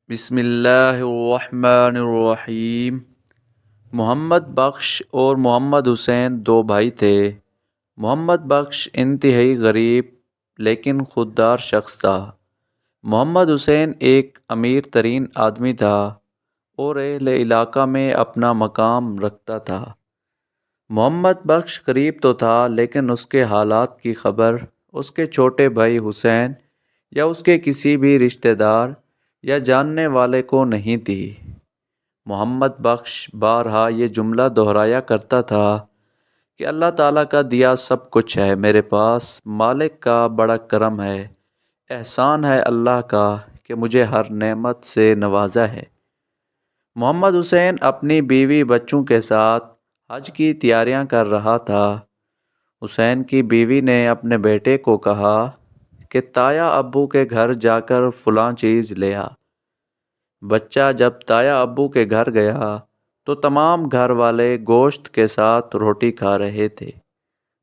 بسم اللہ الرحمن الرحیم۔ محمد بخش اور محمد حسین دو بھائی تھے۔ محمد بخش انتہائی غریب لیکن خوددار شخص تھا۔ محمد حسین ایک امیر ترین آدمی تھا اور اہل علاقہ میں اپنا مقام رکھتا تھا۔ محمد بخش غریب تو تھا لیکن اس کے حالات کی خبر اس کے چھوٹے بھائی حسین یا اس کے کسی بھی رشتہ دار یا جاننے والے کو نہیں تھی۔ محمد بخش بارہا یہ جملہ دہرایا کرتا تھا کہ اللہ تعالیٰ کا دیا سب کچھ ہے میرے پاس، مالک کا بڑا کرم ہے، احسان ہے اللہ کا کہ مجھے ہر نعمت سے نوازا ہے۔ محمد حسین اپنی بیوی بچوں کے ساتھ حج کی تیاریاں کر رہا تھا۔ حسین کی بیوی نے اپنے بیٹے کو کہا کہ تایا ابو کے گھر جا کر فلاں چیز لے آ۔ بچہ جب تایا ابو کے گھر گیا تو تمام گھر والے گوشت کے ساتھ روٹی کھا رہے تھے۔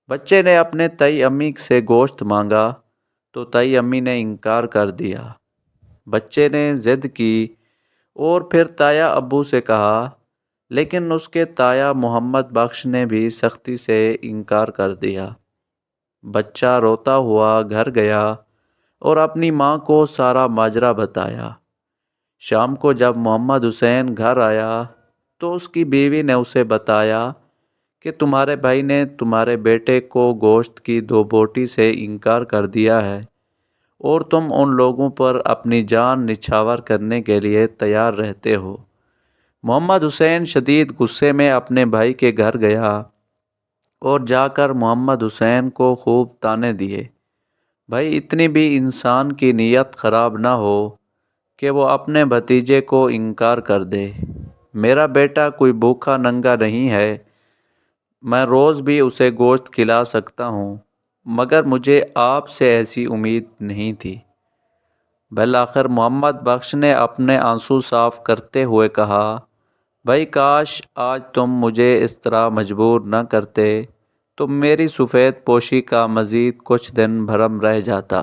بچے نے اپنے تائی امی سے گوشت مانگا تو تائی امی نے انکار کر دیا۔ بچے نے ضد کی اور پھر تایا ابو سے کہا، لیکن اس کے تایا محمد بخش نے بھی سختی سے انکار کر دیا۔ بچہ روتا ہوا گھر گیا اور اپنی ماں کو سارا ماجرا بتایا۔ شام کو جب محمد حسین گھر آیا تو اس کی بیوی نے اسے بتایا کہ تمہارے بھائی نے تمہارے بیٹے کو گوشت کی 2 بوٹی سے انکار کر دیا ہے اور تم ان لوگوں پر اپنی جان نچھاور کرنے کے لیے تیار رہتے ہو۔ محمد حسین شدید غصے میں اپنے بھائی کے گھر گیا اور جا کر محمد حسین کو خوب طعنے دیے۔ بھائی اتنی بھی انسان کی نیت خراب نہ ہو کہ وہ اپنے بھتیجے کو انکار کر دے۔ میرا بیٹا کوئی بھوکا ننگا نہیں ہے، میں روز بھی اسے گوشت کھلا سکتا ہوں، مگر مجھے آپ سے ایسی امید نہیں تھی۔ بالآخر محمد بخش نے اپنے آنسو صاف کرتے ہوئے کہا، بھائی کاش آج تم مجھے اس طرح مجبور نہ کرتے تو میری سفید پوشی کا مزید کچھ دن بھرم رہ جاتا۔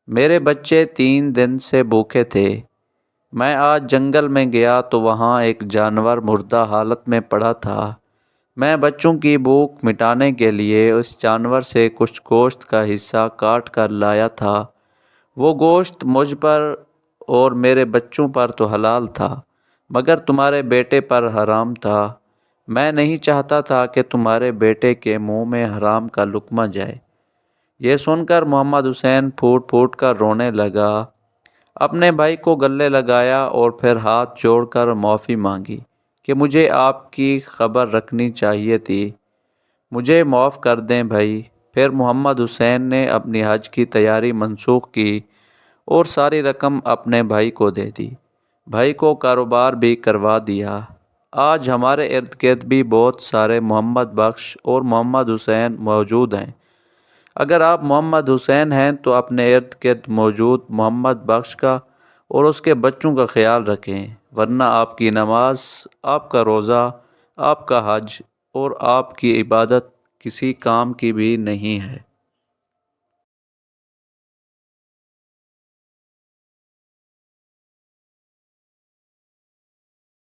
میرے بچے 3 دن سے بھوکے تھے۔ میں آج جنگل میں گیا تو وہاں ایک جانور مردہ حالت میں پڑا تھا۔ میں بچوں کی بھوک مٹانے کے لیے اس جانور سے کچھ گوشت کا حصہ کاٹ کر لایا تھا۔ وہ گوشت مجھ پر اور میرے بچوں پر تو حلال تھا، مگر تمہارے بیٹے پر حرام تھا۔ میں نہیں چاہتا تھا کہ تمہارے بیٹے کے منہ میں حرام کا لقمہ جائے۔ یہ سن کر محمد حسین پھوٹ پھوٹ کر رونے لگا، اپنے بھائی کو گلے لگایا اور پھر ہاتھ جوڑ کر معافی مانگی کہ مجھے آپ کی خبر رکھنی چاہیے تھی، مجھے معاف کر دیں بھائی۔ پھر محمد حسین نے اپنی حج کی تیاری منسوخ کی اور ساری رقم اپنے بھائی کو دے دی۔ بھائی کو کاروبار بھی کروا دیا۔ آج ہمارے ارد گرد بھی بہت سارے محمد بخش اور محمد حسین موجود ہیں۔ اگر آپ محمد حسین ہیں تو اپنے ارد گرد موجود محمد بخش کا اور اس کے بچوں کا خیال رکھیں، ورنہ آپ کی نماز، آپ کا روزہ، آپ کا حج اور آپ کی عبادت کسی کام کی بھی نہیں ہے۔